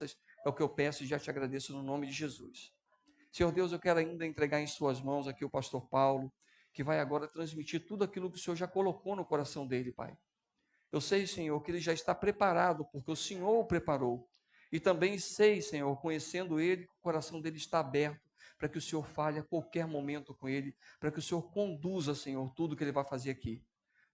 É o que eu peço e já te agradeço no nome de Jesus. Senhor Deus, eu quero ainda entregar em suas mãos aqui o pastor Paulo, que vai agora transmitir tudo aquilo que o Senhor já colocou no coração dele, Pai. Eu sei, Senhor, que ele já está preparado, porque o Senhor o preparou. E também sei, Senhor, conhecendo ele, que o coração dele está aberto para que o Senhor fale a qualquer momento com ele, para que o Senhor conduza, Senhor, tudo que ele vai fazer aqui.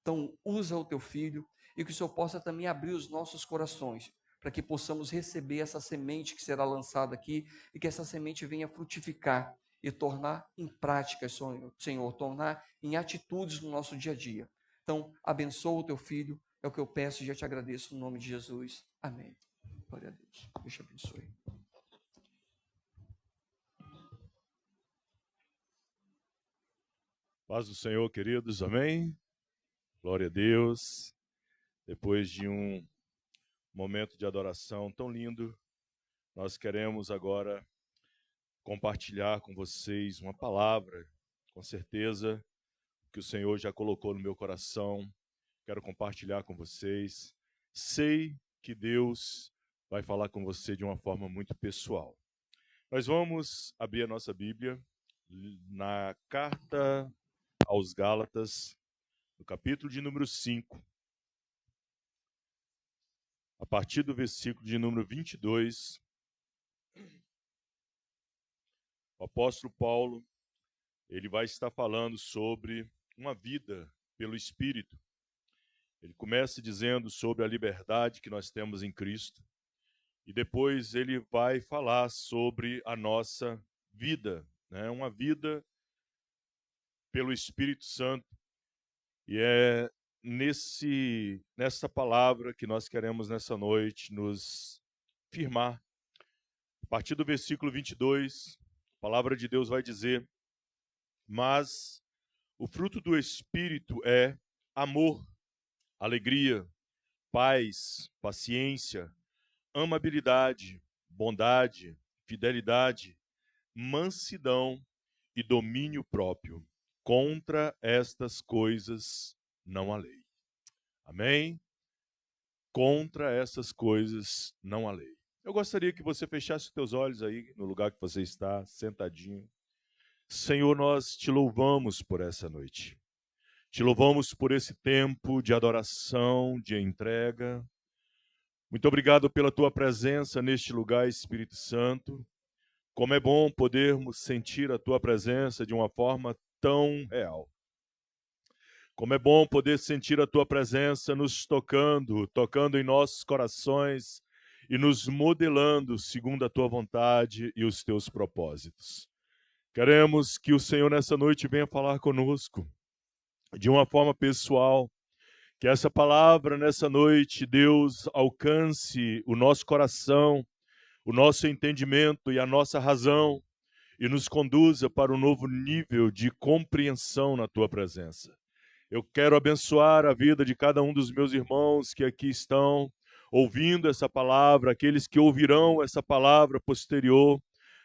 Então, usa o teu filho e que o Senhor possa também abrir os nossos corações para que possamos receber essa semente que será lançada aqui e que essa semente venha frutificar e tornar em prática, Senhor, tornar em atitudes no nosso dia a dia. Então, abençoa o teu filho, é o que eu peço e já te agradeço no nome de Jesus. Amém. Glória a Deus. Deus te abençoe. Paz do Senhor, queridos, amém? Glória a Deus. Depois de um momento de adoração tão lindo, nós queremos agora compartilhar com vocês uma palavra, com certeza, que o Senhor já colocou no meu coração. Quero compartilhar com vocês. Sei que Deus vai falar com você de uma forma muito pessoal. Nós vamos abrir a nossa Bíblia na carta aos Gálatas, no capítulo de número 5, a partir do versículo de número 22, o apóstolo Paulo, ele vai estar falando sobre uma vida pelo Espírito. Ele começa dizendo sobre a liberdade que nós temos em Cristo, e depois ele vai falar sobre a nossa vida, né? Uma vida pelo Espírito Santo. E é nessa palavra que nós queremos nessa noite nos firmar. A partir do versículo 22, a palavra de Deus vai dizer: mas o fruto do Espírito é amor, alegria, paz, paciência, amabilidade, bondade, fidelidade, mansidão e domínio próprio. Contra estas coisas não há lei. Amém? Contra essas coisas não há lei. Eu gostaria que você fechasse os teus olhos aí no lugar que você está, sentadinho. Senhor, nós te louvamos por essa noite. Te louvamos por esse tempo de adoração, de entrega. Muito obrigado pela tua presença neste lugar, Espírito Santo. Como é bom podermos sentir a tua presença de uma forma tão real. Como é bom poder sentir a tua presença nos tocando em nossos corações e nos modelando segundo a tua vontade e os teus propósitos. Queremos que o Senhor nessa noite venha falar conosco de uma forma pessoal, que essa palavra nessa noite, Deus, alcance o nosso coração, o nosso entendimento e a nossa razão e nos conduza para um novo nível de compreensão na tua presença. Eu quero abençoar a vida de cada um dos meus irmãos que aqui estão ouvindo essa palavra, aqueles que ouvirão essa palavra posterior.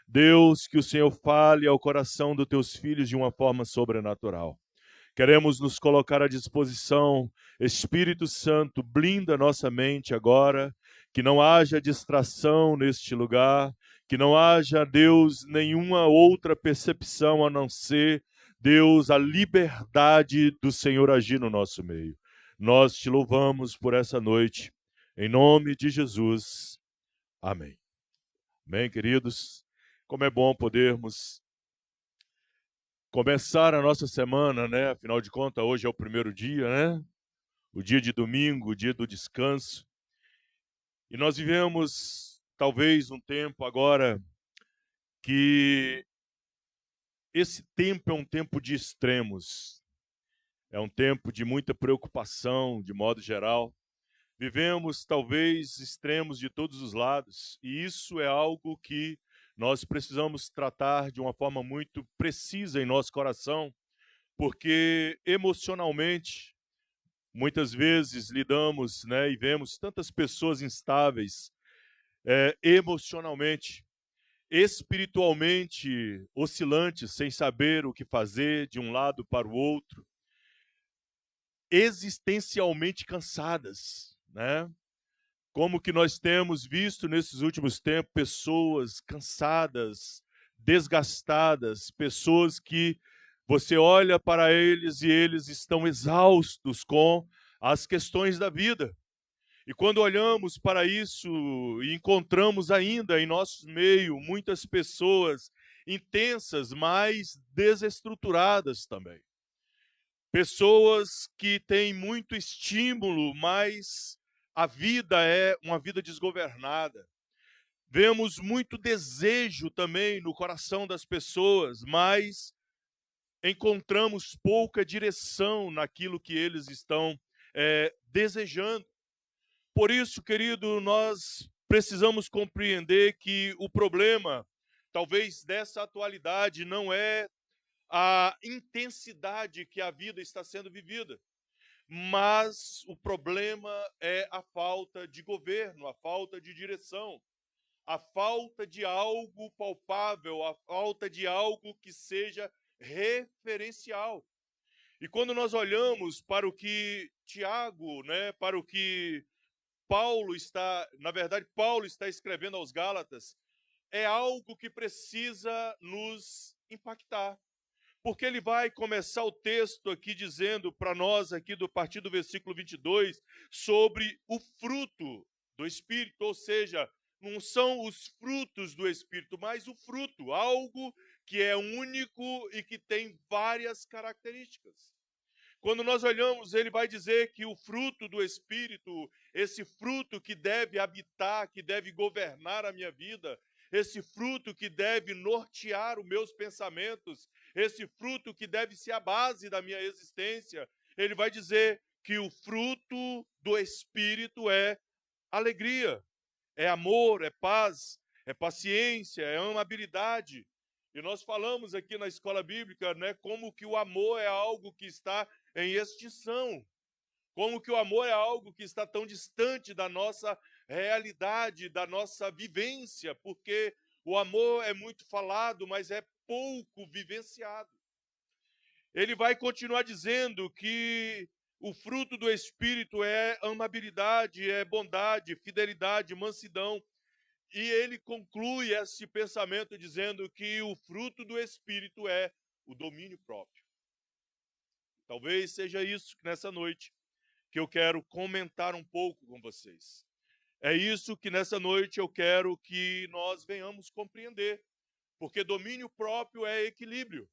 Deus, que o Senhor fale ao coração dos teus filhos de uma forma sobrenatural. Queremos nos colocar à disposição. Espírito Santo, blinda nossa mente agora, que não haja distração neste lugar, que não haja, Deus, nenhuma outra percepção a não ser, Deus, a liberdade do Senhor agir no nosso meio. Nós te louvamos por essa noite, em nome de Jesus. Amém. Amém, queridos? Como é bom podermos começar a nossa semana, né? Afinal de contas, hoje é o primeiro dia, né? O dia de domingo, o dia do descanso. E nós vivemos, talvez, um tempo agora que esse tempo é um tempo de extremos. É um tempo de muita preocupação, de modo geral. Vivemos, talvez, extremos de todos os lados. E isso é algo que nós precisamos tratar de uma forma muito precisa em nosso coração, porque emocionalmente, muitas vezes lidamos, né, e vemos tantas pessoas instáveis, emocionalmente, espiritualmente oscilantes, sem saber o que fazer de um lado para o outro, existencialmente cansadas, né? Como que nós temos visto nesses últimos tempos pessoas cansadas, desgastadas, pessoas que você olha para eles e eles estão exaustos com as questões da vida. E quando olhamos para isso e encontramos ainda em nosso meio muitas pessoas intensas, mas desestruturadas também. Pessoas que têm muito estímulo, mas a vida é uma vida desgovernada. Vemos muito desejo também no coração das pessoas, mas encontramos pouca direção naquilo que eles estão desejando. Por isso, querido, nós precisamos compreender que o problema, talvez dessa atualidade, não é a intensidade que a vida está sendo vivida, mas o problema é a falta de governo, a falta de direção, a falta de algo palpável, a falta de algo que seja referencial. E quando nós olhamos para o que Tiago, para o que Paulo está, na verdade, Paulo está escrevendo aos Gálatas, é algo que precisa nos impactar. Porque ele vai começar o texto aqui dizendo para nós, aqui a partir do versículo 22, sobre o fruto do Espírito, ou seja, não são os frutos do Espírito, mas o fruto, algo que é único e que tem várias características. Quando nós olhamos, ele vai dizer que o fruto do Espírito, esse fruto que deve habitar, que deve governar a minha vida, esse fruto que deve nortear os meus pensamentos, esse fruto que deve ser a base da minha existência, ele vai dizer que o fruto do Espírito é alegria, é amor, é paz, é paciência, é amabilidade. E nós falamos aqui na escola bíblica, como que o amor é algo que está em extinção, como que o amor é algo que está tão distante da nossa realidade, da nossa vivência, porque o amor é muito falado, mas é pouco vivenciado. Ele vai continuar dizendo que o fruto do Espírito é amabilidade, é bondade, fidelidade, mansidão. E ele conclui esse pensamento dizendo que o fruto do Espírito é o domínio próprio. Talvez seja isso que nessa noite que eu quero comentar um pouco com vocês. É isso que nessa noite eu quero que nós venhamos compreender. Porque domínio próprio é equilíbrio.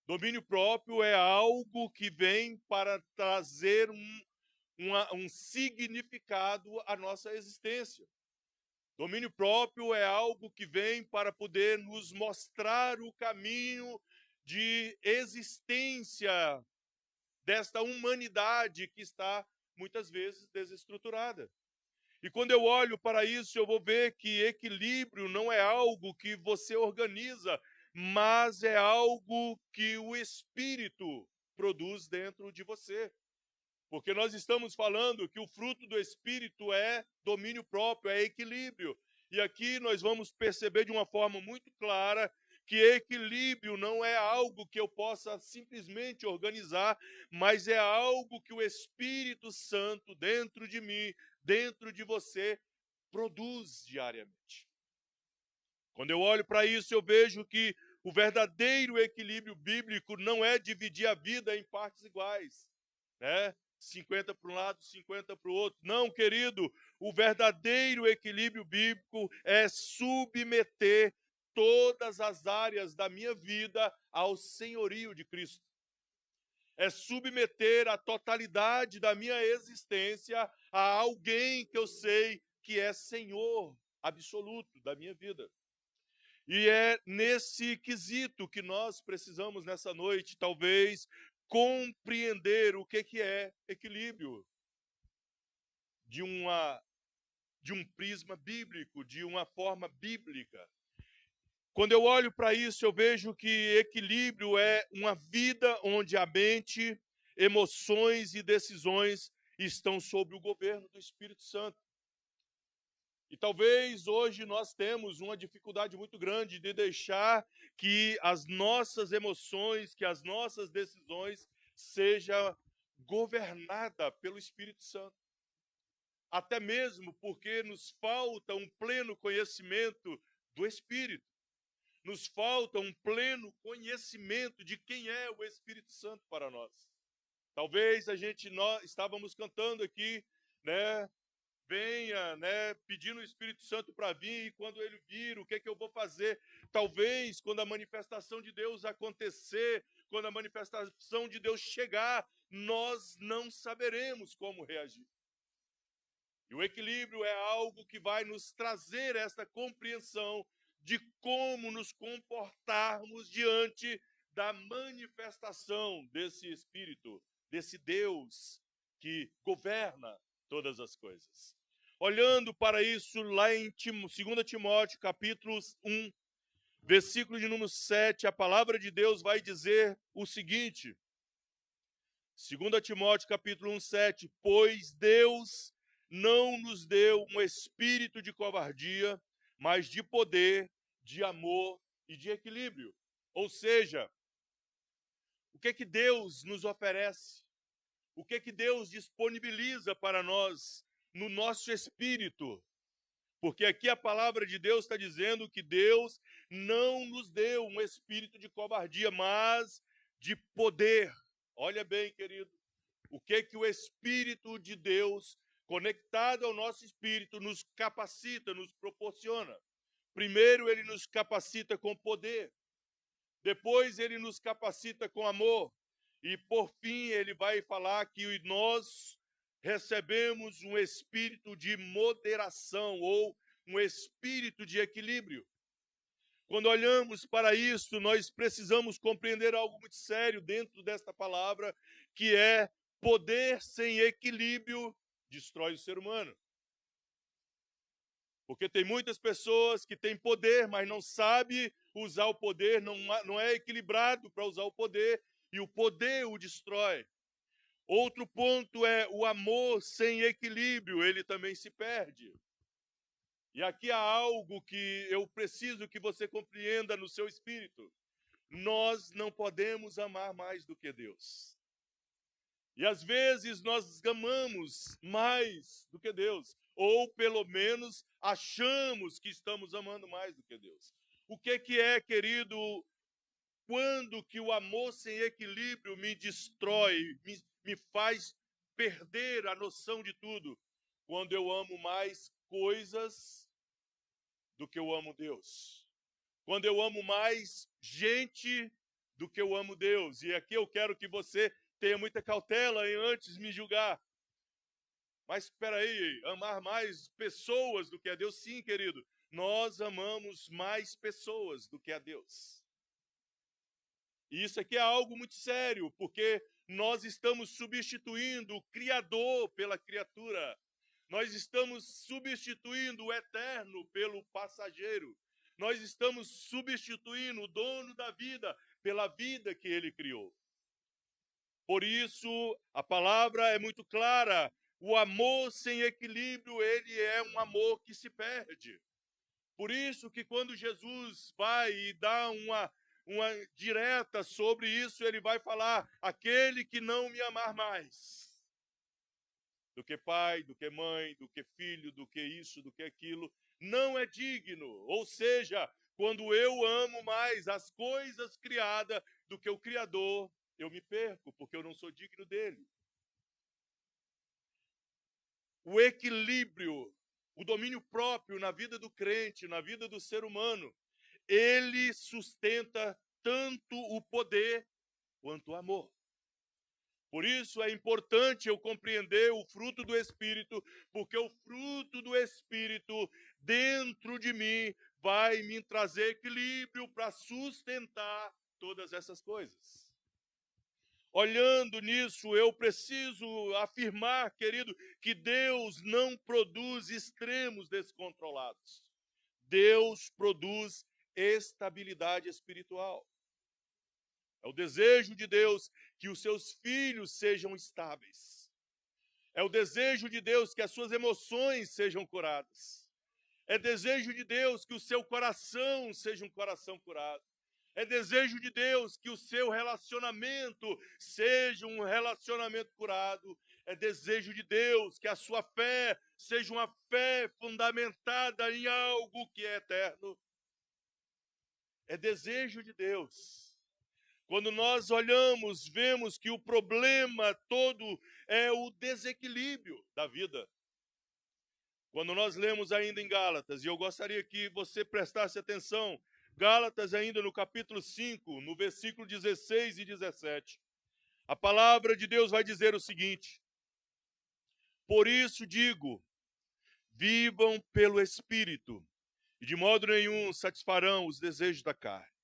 Domínio próprio é algo que vem para trazer um significado à nossa existência. Domínio próprio é algo que vem para poder nos mostrar o caminho de existência desta humanidade que está, muitas vezes, desestruturada. E quando eu olho para isso, eu vou ver que equilíbrio não é algo que você organiza, mas é algo que o Espírito produz dentro de você. Porque nós estamos falando que o fruto do Espírito é domínio próprio, é equilíbrio. E aqui nós vamos perceber de uma forma muito clara que equilíbrio não é algo que eu possa simplesmente organizar, mas é algo que o Espírito Santo dentro de mim, dentro de você, produz diariamente. Quando eu olho para isso, eu vejo que o verdadeiro equilíbrio bíblico não é dividir a vida em partes iguais, 50 para um lado, 50 para o outro. Não, querido, o verdadeiro equilíbrio bíblico é submeter todas as áreas da minha vida ao senhorio de Cristo. É submeter a totalidade da minha existência a alguém que eu sei que é Senhor absoluto da minha vida. E é nesse quesito que nós precisamos nessa noite, talvez, compreender o que é equilíbrio de um prisma bíblico, de uma forma bíblica. Quando eu olho para isso, eu vejo que equilíbrio é uma vida onde a mente, emoções e decisões estão sob o governo do Espírito Santo. E talvez hoje nós temos uma dificuldade muito grande de deixar que as nossas emoções, que as nossas decisões seja governada pelo Espírito Santo. até mesmo porque nos falta um pleno conhecimento do Espírito. Nos falta um pleno conhecimento de quem é o Espírito Santo para nós. Talvez nós estávamos cantando aqui, né? Venha, né, pedindo o Espírito Santo para vir, e quando ele vir, o que é que eu vou fazer? Talvez, quando a manifestação de Deus acontecer, quando a manifestação de Deus chegar, nós não saberemos como reagir. E o equilíbrio é algo que vai nos trazer essa compreensão de como nos comportarmos diante da manifestação desse Espírito, desse Deus que governa todas as coisas. Olhando para isso lá em 2 Timóteo, capítulo 1, versículo de número 7, a palavra de Deus vai dizer o seguinte, 2 Timóteo, capítulo 1, 7, pois Deus não nos deu um espírito de covardia, mas de poder, de amor e de equilíbrio. Ou seja, o que Deus nos oferece? O que Deus disponibiliza para nós no nosso espírito? Porque aqui a palavra de Deus está dizendo que Deus não nos deu um espírito de covardia, mas de poder. Olha bem, querido, o que o Espírito de Deus, conectado ao nosso espírito, nos capacita, nos proporciona. Primeiro, ele nos capacita com poder. Depois, ele nos capacita com amor. E, por fim, ele vai falar que nós recebemos um espírito de moderação ou um espírito de equilíbrio. Quando olhamos para isso, nós precisamos compreender algo muito sério dentro desta palavra, que é poder sem equilíbrio destrói o ser humano. Porque tem muitas pessoas que têm poder, mas não sabem usar o poder, não é equilibrado para usar o poder, e o poder o destrói. Outro ponto é o amor sem equilíbrio, ele também se perde. E aqui há algo que eu preciso que você compreenda no seu espírito. Nós não podemos amar mais do que Deus. E às vezes nós amamos mais do que Deus, ou pelo menos achamos que estamos amando mais do que Deus. O que é, querido, quando que o amor sem equilíbrio me destrói, me faz perder a noção de tudo? Quando eu amo mais coisas do que eu amo Deus. Quando eu amo mais gente do que eu amo Deus. E aqui eu quero que você tenha muita cautela em antes de me julgar. Mas espera aí, amar mais pessoas do que a Deus? Sim, querido. Nós amamos mais pessoas do que a Deus. E isso aqui é algo muito sério, porque nós estamos substituindo o Criador pela criatura. Nós estamos substituindo o eterno pelo passageiro. Nós estamos substituindo o dono da vida pela vida que ele criou. Por isso, a palavra é muito clara. O amor sem equilíbrio, ele é um amor que se perde. Por isso que quando Jesus vai e dá uma direta sobre isso, ele vai falar, aquele que não me amar mais do que pai, do que mãe, do que filho, do que isso, do que aquilo, não é digno. Ou seja, quando eu amo mais as coisas criadas do que o Criador, eu me perco, porque eu não sou digno dele. O equilíbrio, o domínio próprio na vida do crente, na vida do ser humano, ele sustenta tanto o poder quanto o amor. Por isso é importante eu compreender o fruto do Espírito, porque o fruto do Espírito dentro de mim vai me trazer equilíbrio para sustentar todas essas coisas. Olhando nisso, eu preciso afirmar, querido, que Deus não produz extremos descontrolados. Deus produz estabilidade espiritual. É o desejo de Deus que os seus filhos sejam estáveis. É o desejo de Deus que as suas emoções sejam curadas. É desejo de Deus que o seu coração seja um coração curado. É desejo de Deus que o seu relacionamento seja um relacionamento curado. É desejo de Deus que a sua fé seja uma fé fundamentada em algo que é eterno. É desejo de Deus. Quando nós olhamos, vemos que o problema todo é o desequilíbrio da vida. Quando nós lemos ainda em Gálatas, e eu gostaria que você prestasse atenção, Gálatas ainda no capítulo 5, no versículo 16 e 17, a palavra de Deus vai dizer o seguinte: por isso digo, vivam pelo Espírito, e de modo nenhum satisfarão os desejos da carne.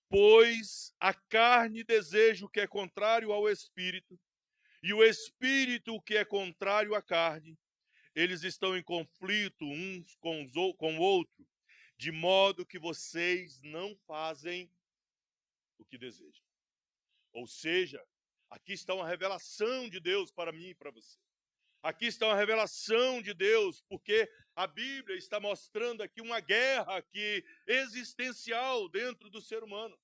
Pois a carne deseja o que é contrário ao Espírito, e o Espírito o que é contrário à carne. Eles estão em conflito uns com o outro, de modo que vocês não fazem o que desejam. Ou seja, aqui está uma revelação de Deus para mim e para você. Aqui está uma revelação de Deus, porque a Bíblia está mostrando aqui uma guerra aqui existencial dentro do ser humano.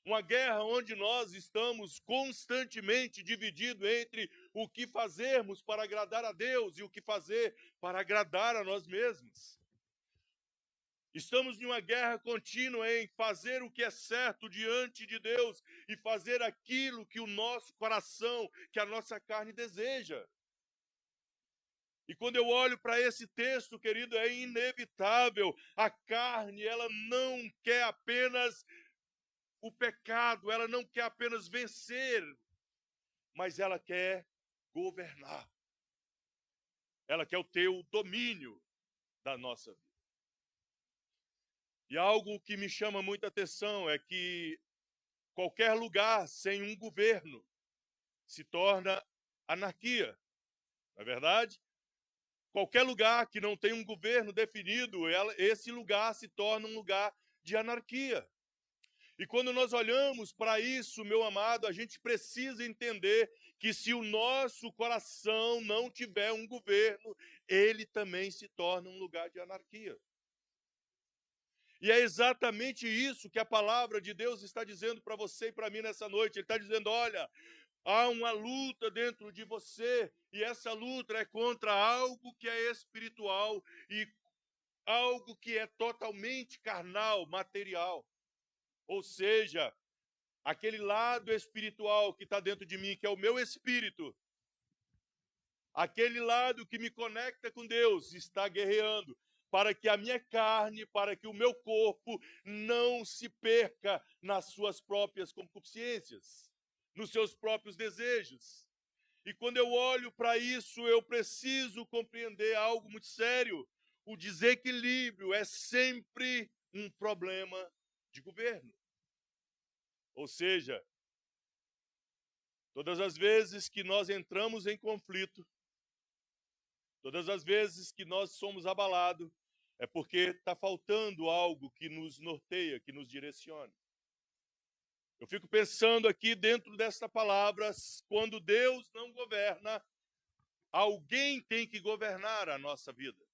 Uma guerra onde nós estamos constantemente divididos entre o que fazermos para agradar a Deus e o que fazer para agradar a nós mesmos. Estamos em uma guerra contínua em fazer o que é certo diante de Deus e fazer aquilo que o nosso coração, que a nossa carne deseja. E quando eu olho para esse texto, querido, é inevitável. A carne, ela não quer apenas o pecado, ela não quer apenas vencer, mas ela quer governar. Ela quer ter o domínio da nossa vida. E algo que me chama muita atenção é que qualquer lugar sem um governo se torna anarquia. Não é verdade? Qualquer lugar que não tem um governo definido, esse lugar se torna um lugar de anarquia. E quando nós olhamos para isso, meu amado, a gente precisa entender que se o nosso coração não tiver um governo, ele também se torna um lugar de anarquia. E é exatamente isso que a palavra de Deus está dizendo para você e para mim nessa noite. Ele está dizendo, olha, há uma luta dentro de você, e essa luta é contra algo que é espiritual e algo que é totalmente carnal, material. Ou seja, aquele lado espiritual que está dentro de mim, que é o meu espírito, aquele lado que me conecta com Deus, está guerreando para que a minha carne, para que o meu corpo não se perca nas suas próprias concupiscências, nos seus próprios desejos. E quando eu olho para isso, eu preciso compreender algo muito sério. O desequilíbrio é sempre um problema de governo. Ou seja, todas as vezes que nós entramos em conflito, todas as vezes que nós somos abalados, é porque está faltando algo que nos norteia, que nos direcione. Eu fico pensando aqui dentro desta palavra, quando Deus não governa, alguém tem que governar a nossa vida.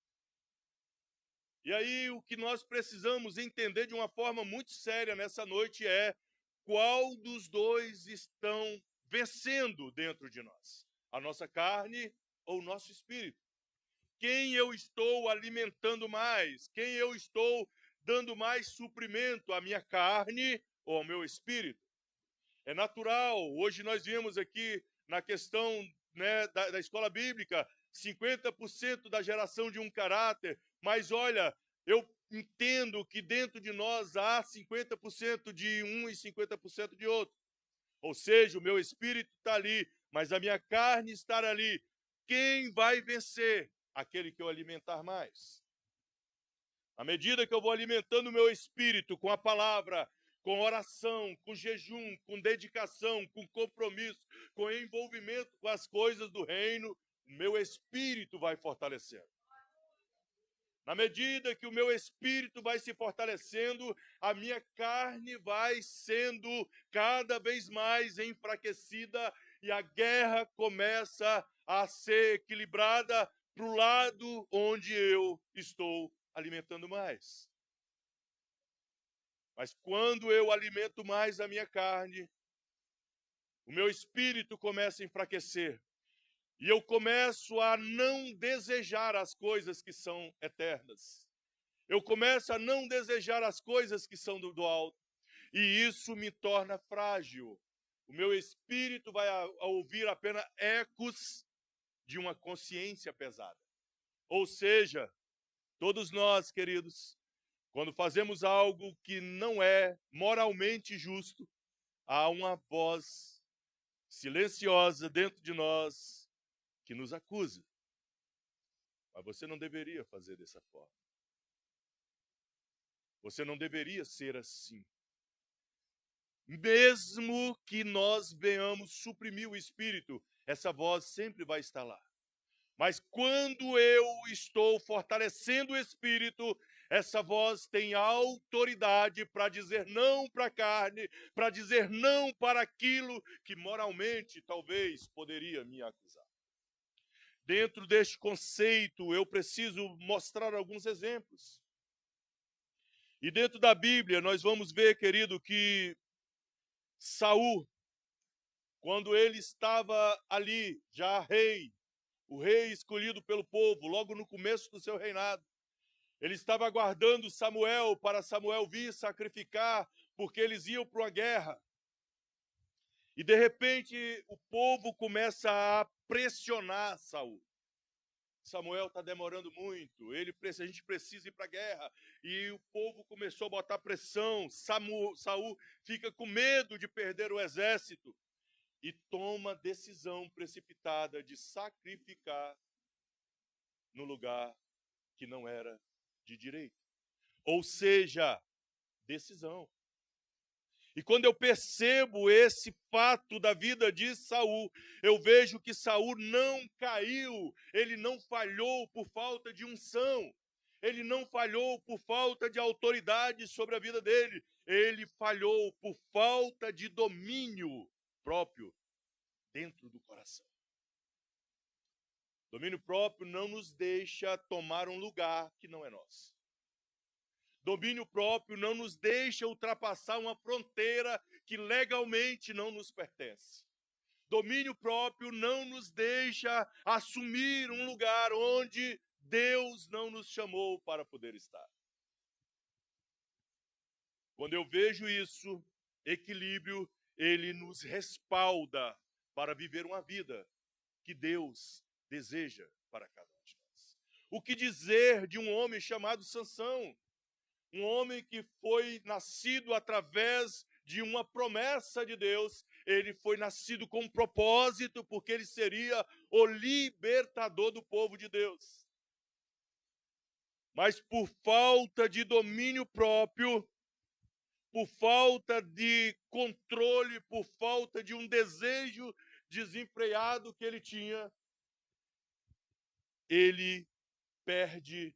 E aí o que nós precisamos entender de uma forma muito séria nessa noite é qual dos dois estão vencendo dentro de nós, a nossa carne ou o nosso espírito. Quem eu estou alimentando mais? Quem eu estou dando mais suprimento à minha carne ou ao meu espírito? É natural. Hoje nós vimos aqui na questão, né, da escola bíblica, 50% da geração de um caráter. Mas olha, eu entendo que dentro de nós há 50% de um e 50% de outro. Ou seja, o meu espírito está ali, mas a minha carne está ali. Quem vai vencer? Aquele que eu alimentar mais. À medida que eu vou alimentando o meu espírito com a palavra, com oração, com jejum, com dedicação, com compromisso, com envolvimento com as coisas do reino, o meu espírito vai fortalecendo. Na medida que o meu espírito vai se fortalecendo, a minha carne vai sendo cada vez mais enfraquecida e a guerra começa a ser equilibrada para o lado onde eu estou alimentando mais. Mas quando eu alimento mais a minha carne, o meu espírito começa a enfraquecer. E eu começo a não desejar as coisas que são eternas. Eu começo a não desejar as coisas que são do alto. E isso me torna frágil. O meu espírito vai a ouvir apenas ecos de uma consciência pesada. Ou seja, todos nós, queridos, quando fazemos algo que não é moralmente justo, há uma voz silenciosa dentro de nós que nos acusa. Mas você não deveria fazer dessa forma. Você não deveria ser assim. Mesmo que nós venhamos suprimir o espírito, essa voz sempre vai estar lá. Mas quando eu estou fortalecendo o espírito, essa voz tem autoridade para dizer não para a carne, para dizer não para aquilo que moralmente talvez poderia me acusar. Dentro deste conceito, eu preciso mostrar alguns exemplos. E dentro da Bíblia, nós vamos ver, querido, que Saul, quando ele estava ali, já rei, o rei escolhido pelo povo, logo no começo do seu reinado, ele estava aguardando Samuel para Samuel vir sacrificar, porque eles iam para uma guerra. E de repente o povo começa a pressionar Saul. Samuel está demorando muito, a gente precisa ir para a guerra. E o povo começou a botar pressão. Saul fica com medo de perder o exército e toma a decisão precipitada de sacrificar no lugar que não era de direito. Ou seja, decisão. E quando eu percebo esse fato da vida de Saul, eu vejo que Saul não caiu, ele não falhou por falta de unção, ele não falhou por falta de autoridade sobre a vida dele, ele falhou por falta de domínio próprio dentro do coração. Domínio próprio não nos deixa tomar um lugar que não é nosso. Domínio próprio não nos deixa ultrapassar uma fronteira que legalmente não nos pertence. Domínio próprio não nos deixa assumir um lugar onde Deus não nos chamou para poder estar. Quando eu vejo isso, equilíbrio, ele nos respalda para viver uma vida que Deus deseja para cada um de nós. O que dizer de um homem chamado Sansão? Um homem que foi nascido através de uma promessa de Deus. Ele foi nascido com um propósito, porque ele seria o libertador do povo de Deus. Mas por falta de domínio próprio, por falta de controle, por falta de um desejo desenfreado que ele tinha, ele perde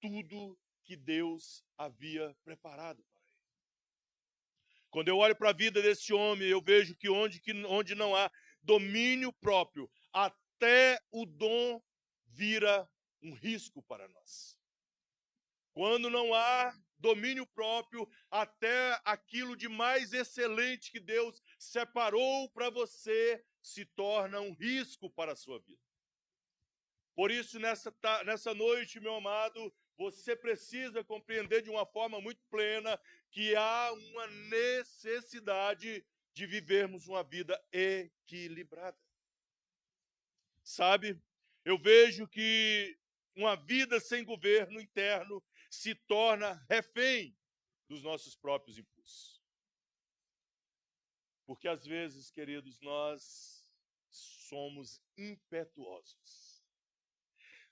tudo que Deus havia preparado para ele. Quando eu olho para a vida desse homem, eu vejo que onde não há domínio próprio, até o dom vira um risco para nós. Quando não há domínio próprio, até aquilo de mais excelente que Deus separou para você se torna um risco para a sua vida. Por isso, nessa noite, meu amado, você precisa compreender de uma forma muito plena que há uma necessidade de vivermos uma vida equilibrada. Sabe, eu vejo que uma vida sem governo interno se torna refém dos nossos próprios impulsos. Porque às vezes, queridos, nós somos impetuosos.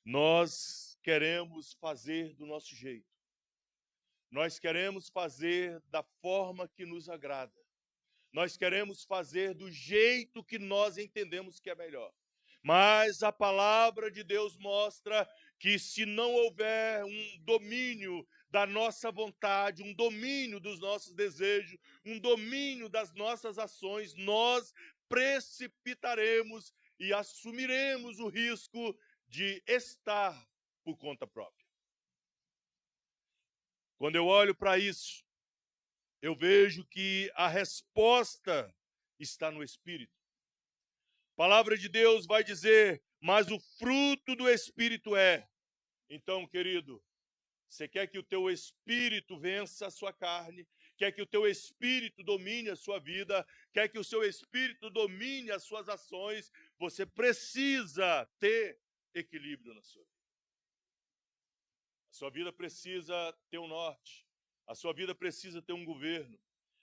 Nós queremos fazer do nosso jeito. Nós queremos fazer da forma que nos agrada. Nós queremos fazer do jeito que nós entendemos que é melhor. Mas a palavra de Deus mostra que se não houver um domínio da nossa vontade, um domínio dos nossos desejos, um domínio das nossas ações, nós precipitaremos e assumiremos o risco de estar por conta própria. Quando eu olho para isso, eu vejo que a resposta está no Espírito. A palavra de Deus vai dizer, mas o fruto do Espírito é. Então, querido, você quer que o teu espírito vença a sua carne, quer que o teu espírito domine a sua vida, quer que o seu espírito domine as suas ações, você precisa ter equilíbrio na sua vida. A sua vida precisa ter um norte, a sua vida precisa ter um governo,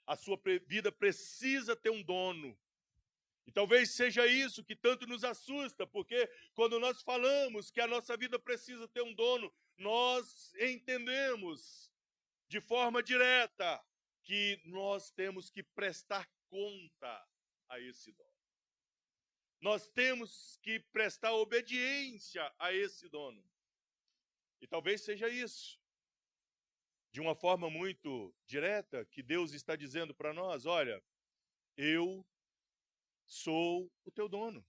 a sua vida precisa ter um dono. E talvez seja isso que tanto nos assusta, porque quando nós falamos que a nossa vida precisa ter um dono, nós entendemos de forma direta que nós temos que prestar conta a esse dono. Nós temos que prestar obediência a esse dono. E talvez seja isso, de uma forma muito direta, que Deus está dizendo para nós, olha, eu sou o teu dono.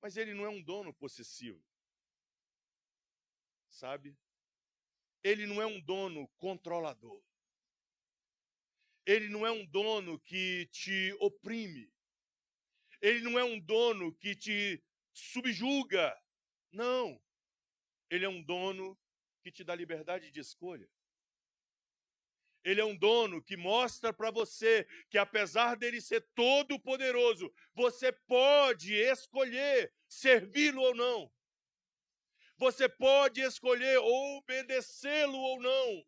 Mas ele não é um dono possessivo, sabe? Ele não é um dono controlador. Ele não é um dono que te oprime. Ele não é um dono que te subjuga. Não. Ele é um dono que te dá liberdade de escolha. Ele é um dono que mostra para você que, apesar dele ser todo poderoso, você pode escolher servi-lo ou não. Você pode escolher obedecê-lo ou não.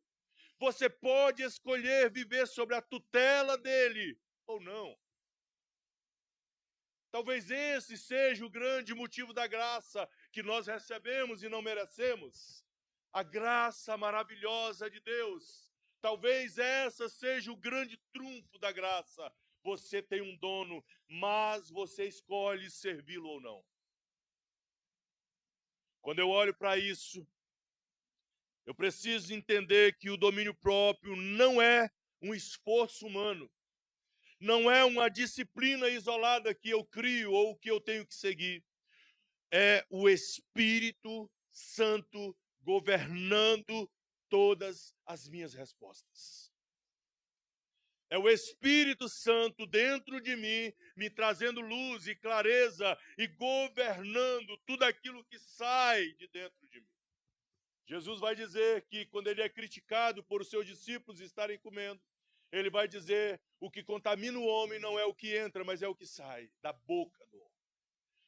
Você pode escolher viver sobre a tutela dele ou não. Talvez esse seja o grande motivo da graça que nós recebemos e não merecemos. A graça maravilhosa de Deus. Talvez essa seja o grande trunfo da graça. Você tem um dono, mas você escolhe servi-lo ou não. Quando eu olho para isso, eu preciso entender que o domínio próprio não é um esforço humano. Não é uma disciplina isolada que eu crio ou que eu tenho que seguir. É o Espírito Santo governando todas as minhas respostas. É o Espírito Santo dentro de mim, me trazendo luz e clareza e governando tudo aquilo que sai de dentro de mim. Jesus vai dizer que quando ele é criticado por os seus discípulos estarem comendo, ele vai dizer, o que contamina o homem não é o que entra, mas é o que sai da boca do homem.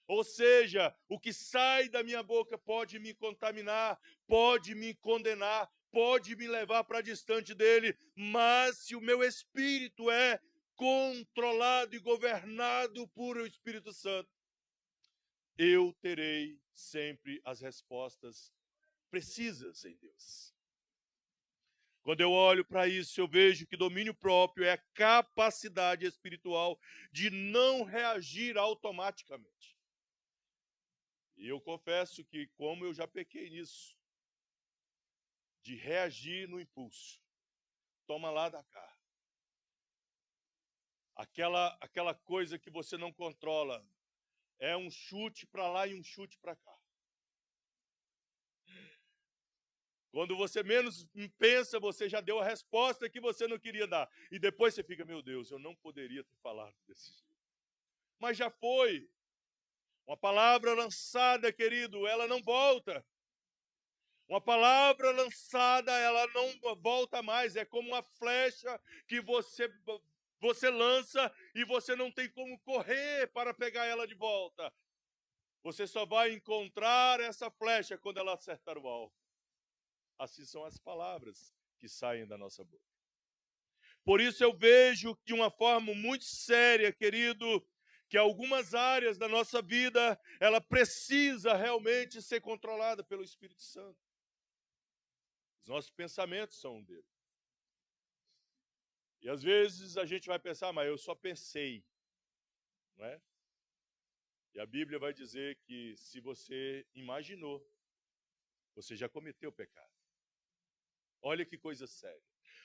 Ou seja, o que sai da minha boca pode me contaminar, pode me condenar, pode me levar para distante dele, mas se o meu espírito é controlado e governado por o Espírito Santo, eu terei sempre as respostas precisas em Deus. Quando eu olho para isso, eu vejo que domínio próprio é a capacidade espiritual de não reagir automaticamente. E eu confesso que, como eu já pequei nisso, de reagir no impulso, toma lá da cá. Aquela coisa que você não controla, é um chute para lá e um chute para cá. Quando você menos pensa, você já deu a resposta que você não queria dar. E depois você fica, meu Deus, eu não poderia ter falado desse jeito. Mas já foi. Uma palavra lançada, querido, ela não volta. Uma palavra lançada, ela não volta mais. É como uma flecha que você lança e você não tem como correr para pegar ela de volta. Você só vai encontrar essa flecha quando ela acertar o alvo. Assim são as palavras que saem da nossa boca. Por isso eu vejo de uma forma muito séria, querido, que algumas áreas da nossa vida, ela precisa realmente ser controlada pelo Espírito Santo. Os nossos pensamentos são um deles. E às vezes a gente vai pensar, mas eu só pensei, não é? E a Bíblia vai dizer que se você imaginou, você já cometeu pecado. Olha que coisa séria.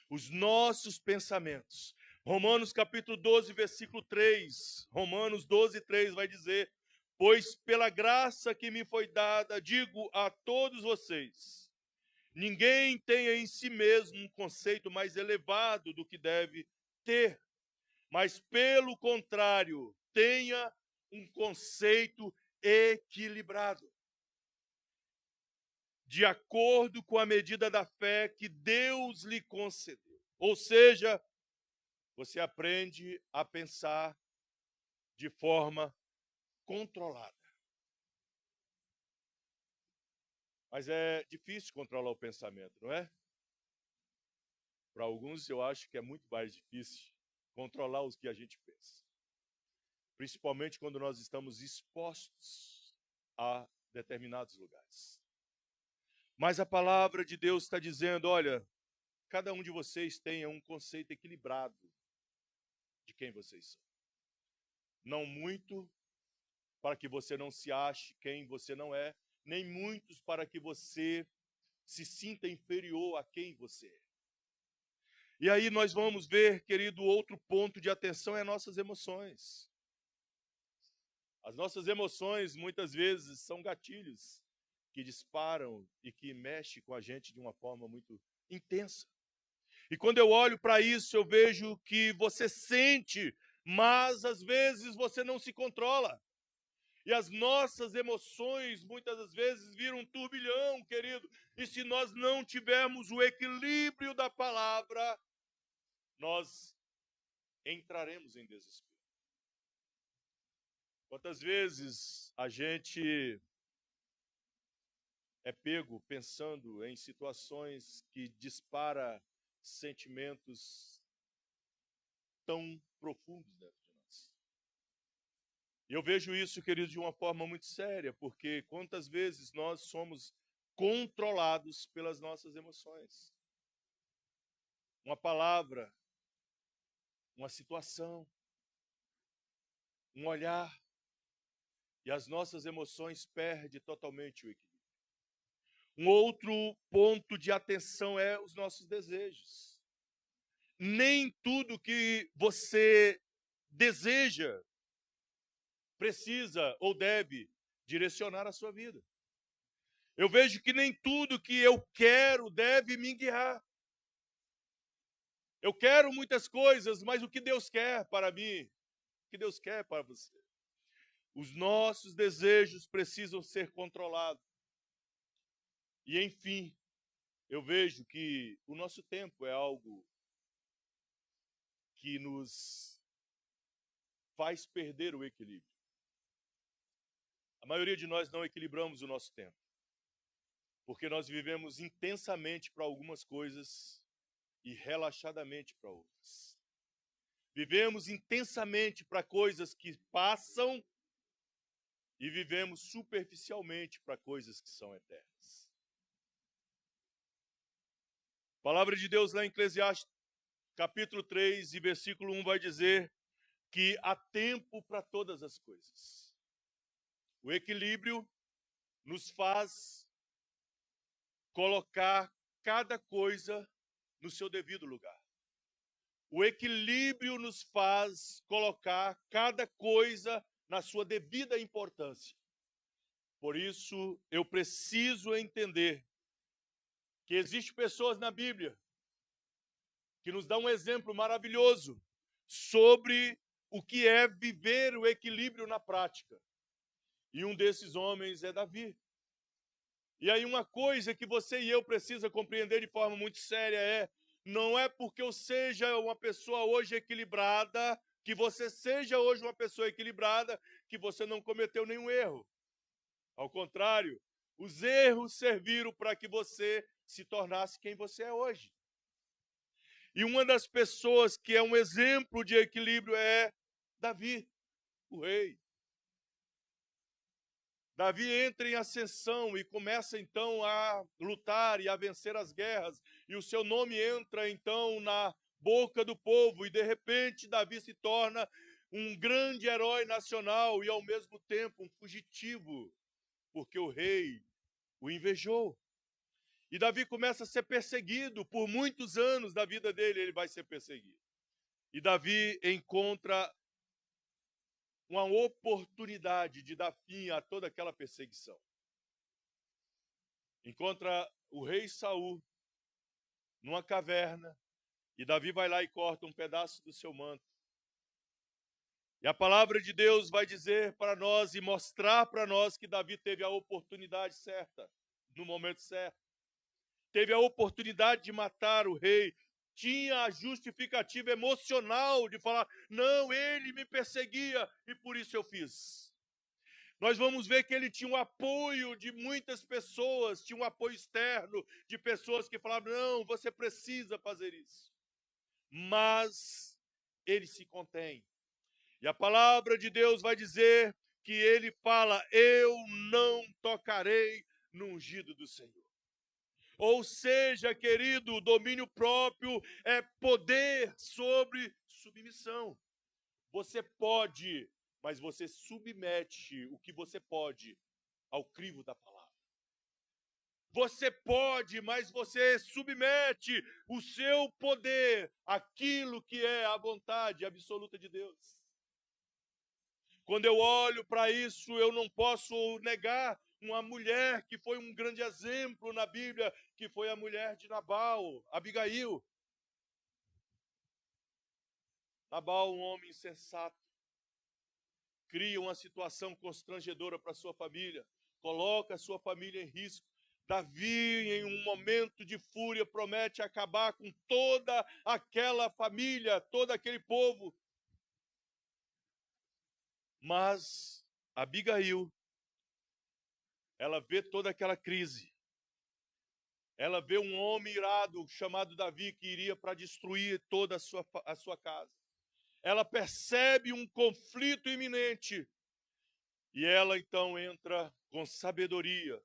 Os nossos pensamentos. Romanos capítulo 12, versículo 3. Romanos 12, 3 vai dizer, pois pela graça que me foi dada, digo a todos vocês, ninguém tenha em si mesmo um conceito mais elevado do que deve ter, mas pelo contrário, tenha um conceito equilibrado, de acordo com a medida da fé que Deus lhe concedeu. Ou seja, você aprende a pensar de forma controlada. Mas é difícil controlar o pensamento, não é? Para alguns, eu acho que é muito mais difícil controlar o que a gente pensa. Principalmente quando nós estamos expostos a determinados lugares. Mas a palavra de Deus está dizendo, olha, cada um de vocês tenha um conceito equilibrado de quem vocês são. Não muito para que você não se ache quem você não é, nem muitos para que você se sinta inferior a quem você é. E aí nós vamos ver, querido, outro ponto de atenção é nossas emoções. As nossas emoções, muitas vezes, são gatilhos que disparam e que mexem com a gente de uma forma muito intensa. E quando eu olho para isso, eu vejo que você sente, mas às vezes você não se controla. E as nossas emoções, muitas das vezes, viram um turbilhão, querido. E se nós não tivermos o equilíbrio da palavra, nós entraremos em desespero. Quantas vezes a gente é pego pensando em situações que dispara sentimentos tão profundos dentro de nós. E eu vejo isso, querido, de uma forma muito séria, porque quantas vezes nós somos controlados pelas nossas emoções. Uma palavra, uma situação, um olhar, e as nossas emoções perdem totalmente o equilíbrio. Um outro ponto de atenção é os nossos desejos. Nem tudo que você deseja precisa ou deve direcionar a sua vida. Eu vejo que nem tudo que eu quero deve me guiar. Eu quero muitas coisas, mas o que Deus quer para mim? O que Deus quer para você? Os nossos desejos precisam ser controlados. E, enfim, eu vejo que o nosso tempo é algo que nos faz perder o equilíbrio. A maioria de nós não equilibramos o nosso tempo, porque nós vivemos intensamente para algumas coisas e relaxadamente para outras. Vivemos intensamente para coisas que passam e vivemos superficialmente para coisas que são eternas. A palavra de Deus lá em Eclesiastes, capítulo 3 e versículo 1 vai dizer que há tempo para todas as coisas. O equilíbrio nos faz colocar cada coisa no seu devido lugar. O equilíbrio nos faz colocar cada coisa na sua devida importância. Por isso, eu preciso entender que existem pessoas na Bíblia que nos dão um exemplo maravilhoso sobre o que é viver o equilíbrio na prática. E um desses homens é Davi. E aí uma coisa que você e eu precisamos compreender de forma muito séria é, não é porque eu seja uma pessoa hoje equilibrada, que você seja hoje uma pessoa equilibrada, que você não cometeu nenhum erro. Ao contrário, os erros serviram para que você se tornasse quem você é hoje. E uma das pessoas que é um exemplo de equilíbrio é Davi, o rei. Davi entra em ascensão e começa então a lutar e a vencer as guerras. E o seu nome entra então na boca do povo. E de repente Davi se torna um grande herói nacional e ao mesmo tempo um fugitivo, porque o rei o invejou. E Davi começa a ser perseguido por muitos anos da vida dele, ele vai ser perseguido. E Davi encontra uma oportunidade de dar fim a toda aquela perseguição. Encontra o rei Saul numa caverna e Davi vai lá e corta um pedaço do seu manto E a palavra de Deus vai dizer para nós e mostrar para nós que Davi teve a oportunidade certa, no momento certo. Teve a oportunidade de matar o rei. Tinha a justificativa emocional de falar: não, ele me perseguia e por isso eu fiz. Nós vamos ver que ele tinha um apoio de muitas pessoas, tinha um apoio externo de pessoas que falavam: não, você precisa fazer isso. Mas ele se contém. E a palavra de Deus vai dizer que ele fala: eu não tocarei no ungido do Senhor. Ou seja, querido, o domínio próprio é poder sobre submissão. Você pode, mas você submete o que você pode ao crivo da palavra. Você pode, mas você submete o seu poder àquilo que é a vontade absoluta de Deus. Quando eu olho para isso, eu não posso negar uma mulher que foi um grande exemplo na Bíblia, que foi a mulher de Nabal, Abigail. Nabal, um homem insensato, cria uma situação constrangedora para sua família, coloca a sua família em risco. Davi, em um momento de fúria, promete acabar com toda aquela família, todo aquele povo. Mas Abigail, ela vê toda aquela crise. Ela vê um homem irado chamado Davi que iria para destruir toda a sua casa. Ela percebe um conflito iminente. E ela então entra com sabedoria,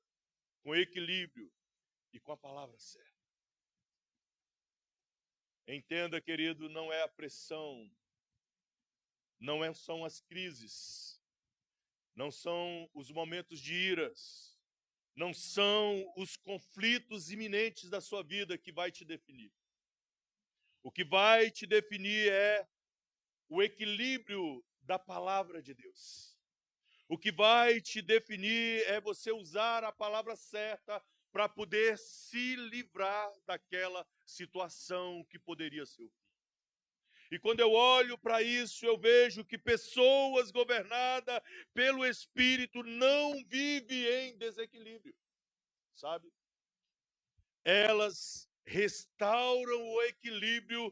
com equilíbrio e com a palavra certa. Entenda, querido, não é a pressão, são as crises, não são os momentos de iras, não são os conflitos iminentes da sua vida que vai te definir. O que vai te definir é o equilíbrio da palavra de Deus. O que vai te definir é você usar a palavra certa para poder se livrar daquela situação que poderia ser o fim. E quando eu olho para isso, eu vejo que pessoas governadas pelo Espírito não vivem em desequilíbrio, sabe? Elas restauram o equilíbrio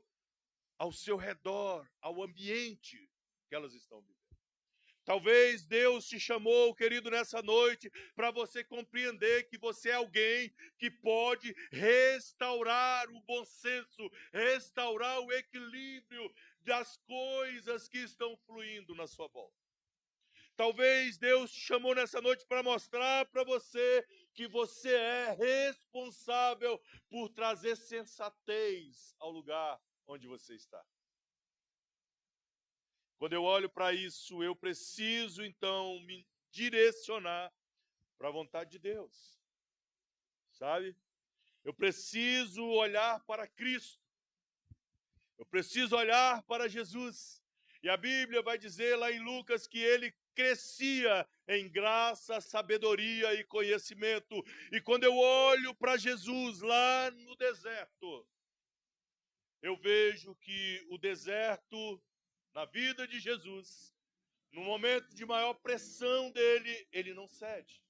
ao seu redor, ao ambiente que elas estão vivendo. Talvez Deus te chamou, querido, nessa noite, para você compreender que você é alguém que pode restaurar o bom senso, restaurar o equilíbrio das coisas que estão fluindo na sua volta. Talvez Deus te chamou nessa noite para mostrar para você que você é responsável por trazer sensatez ao lugar onde você está. Quando eu olho para isso, eu preciso, então, me direcionar para a vontade de Deus, sabe? Eu preciso olhar para Cristo. Eu preciso olhar para Jesus. E a Bíblia vai dizer lá em Lucas que ele crescia em graça, sabedoria e conhecimento. E quando eu olho para Jesus lá no deserto, eu vejo que o deserto, na vida de Jesus, no momento de maior pressão dele, ele não cede.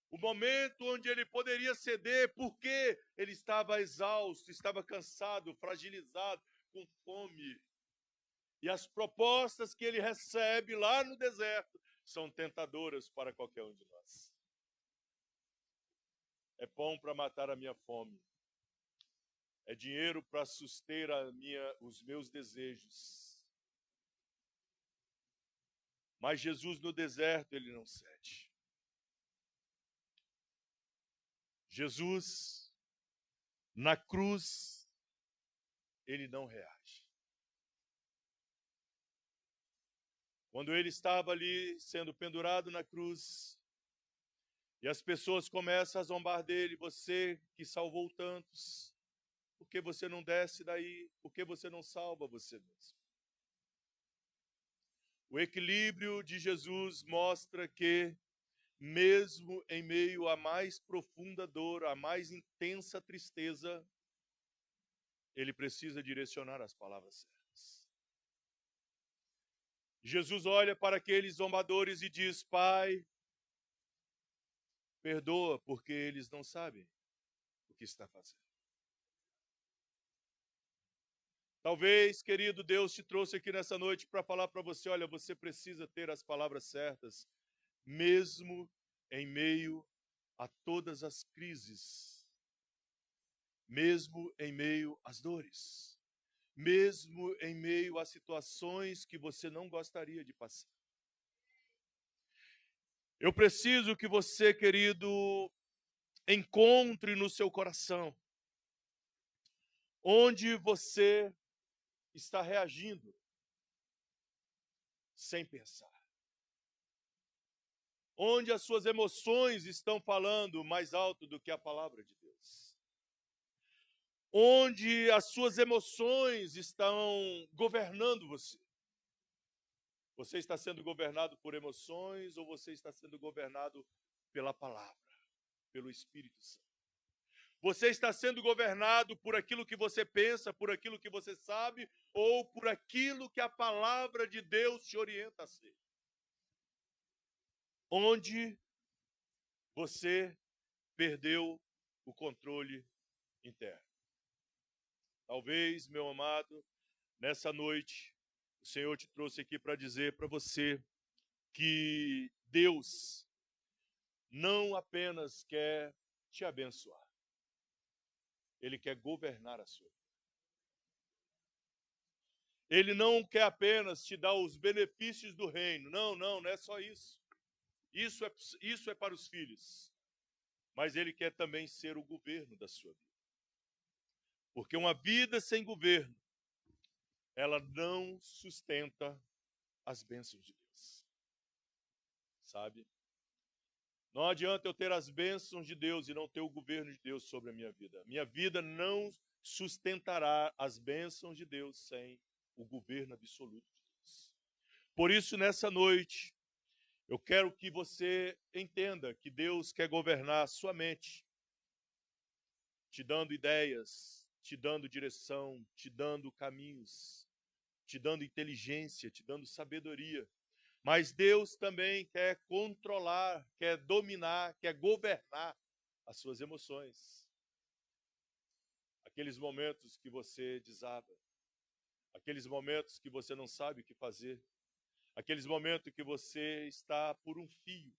O momento onde ele poderia ceder, porque ele estava exausto, estava cansado, fragilizado, com fome. E as propostas que ele recebe lá no deserto são tentadoras para qualquer um de nós. É pão para matar a minha fome. É dinheiro para suster os meus desejos. Mas Jesus no deserto, ele não cede. Jesus, na cruz, ele não reage. Quando ele estava ali sendo pendurado na cruz, e as pessoas começam a zombar dele: você que salvou tantos, por que você não desce daí? Por que você não salva você mesmo? O equilíbrio de Jesus mostra que, mesmo em meio à mais profunda dor, à mais intensa tristeza, ele precisa direcionar as palavras certas. Jesus olha para aqueles zombadores e diz: Pai, perdoa, porque eles não sabem o que está fazendo. Talvez, querido, Deus te trouxe aqui nessa noite para falar para você: olha, você precisa ter as palavras certas, mesmo em meio a todas as crises, mesmo em meio às dores, mesmo em meio a situações que você não gostaria de passar. Eu preciso que você, querido, encontre no seu coração onde você está reagindo sem pensar. Onde as suas emoções estão falando mais alto do que a palavra de Deus. Onde as suas emoções estão governando você. Você está sendo governado por emoções ou você está sendo governado pela palavra, pelo Espírito Santo? Você está sendo governado por aquilo que você pensa, por aquilo que você sabe, ou por aquilo que a palavra de Deus te orienta a ser? Onde você perdeu o controle interno? Talvez, meu amado, nessa noite, o Senhor te trouxe aqui para dizer para você que Deus não apenas quer te abençoar, Ele quer governar a sua vida. Ele não quer apenas te dar os benefícios do reino. Não é só isso. Isso é para os filhos. Mas Ele quer também ser o governo da sua vida. Porque uma vida sem governo, ela não sustenta as bênçãos de Deus. Sabe? Não adianta eu ter as bênçãos de Deus e não ter o governo de Deus sobre a minha vida. Minha vida não sustentará as bênçãos de Deus sem o governo absoluto de Deus. Por isso, nessa noite, eu quero que você entenda que Deus quer governar a sua mente, te dando ideias, te dando direção, te dando caminhos, te dando inteligência, te dando sabedoria. Mas Deus também quer controlar, quer dominar, quer governar as suas emoções. Aqueles momentos que você desaba, aqueles momentos que você não sabe o que fazer, aqueles momentos que você está por um fio,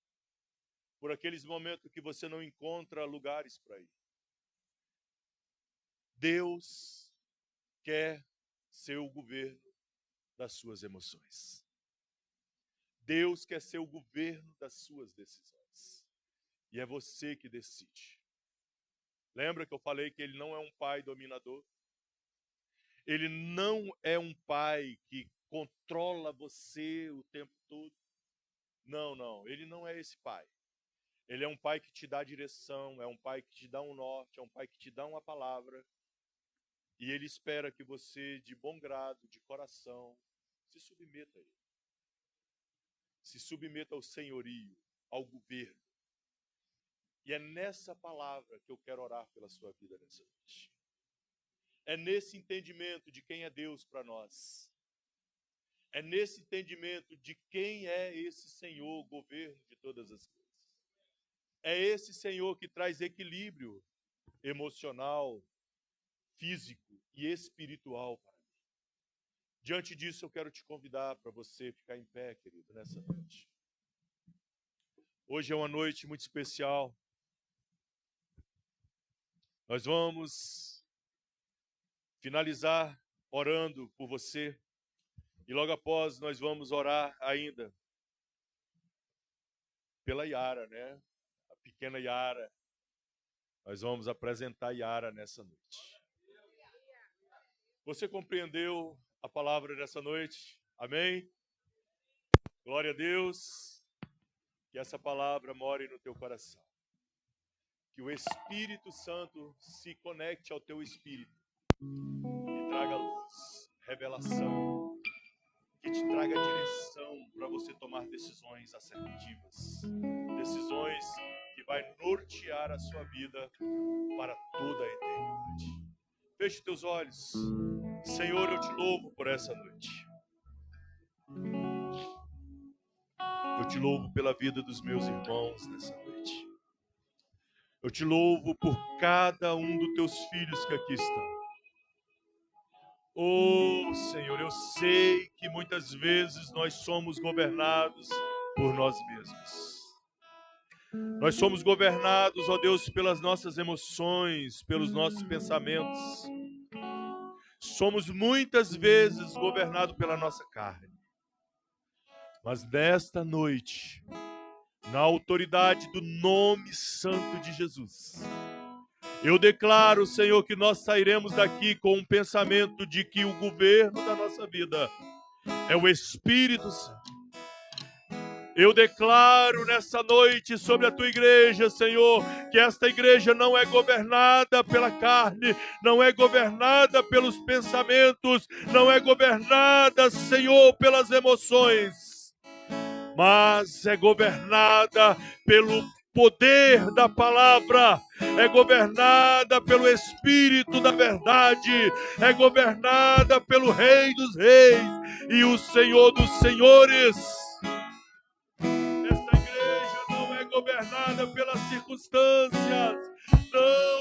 por aqueles momentos que você não encontra lugares para ir. Deus quer ser o governo das suas emoções. Deus quer ser o governo das suas decisões. E é você que decide. Lembra que eu falei que Ele não é um pai dominador? Ele não é um pai que controla você o tempo todo. Não. Ele não é esse pai. Ele é um pai que te dá direção, é um pai que te dá um norte, é um pai que te dá uma palavra. E Ele espera que você, de bom grado, de coração, se submeta a Ele. Se submeta ao senhorio, ao governo. E é nessa palavra que eu quero orar pela sua vida nessa noite. É nesse entendimento de quem é Deus para nós. É nesse entendimento de quem é esse Senhor, governo de todas as coisas. É esse Senhor que traz equilíbrio emocional, físico e espiritual para mim. Diante disso, eu quero te convidar para você ficar em pé, querido, nessa noite. Hoje é uma noite muito especial. Nós vamos finalizar orando por você. E logo após nós vamos orar ainda pela Yara, né? A pequena Yara. Nós vamos apresentar Yara nessa noite. Você compreendeu a palavra dessa noite? Amém? Glória a Deus. Que essa palavra more no teu coração. Que o Espírito Santo se conecte ao teu espírito e traga luz, revelação, que te traga direção para você tomar decisões assertivas, decisões que vai nortear a sua vida para toda a eternidade. Feche teus olhos. Senhor, eu te louvo por essa noite. Eu te louvo pela vida dos meus irmãos nessa noite. Eu te louvo por cada um dos teus filhos que aqui estão. Oh, Senhor, eu sei que muitas vezes nós somos governados por nós mesmos. Nós somos governados, ó Deus, pelas nossas emoções, pelos nossos pensamentos. Somos muitas vezes governados pela nossa carne. Mas nesta noite, na autoridade do nome santo de Jesus, eu declaro, Senhor, que nós sairemos daqui com um pensamento de que o governo da nossa vida é o Espírito Santo. Eu declaro nessa noite sobre a tua igreja, Senhor, que esta igreja não é governada pela carne, não é governada pelos pensamentos, não é governada, Senhor, pelas emoções, mas é governada pelo poder da palavra, é governada pelo Espírito da verdade, é governada pelo Rei dos Reis e o Senhor dos Senhores. Essa igreja não é governada pelas circunstâncias, não.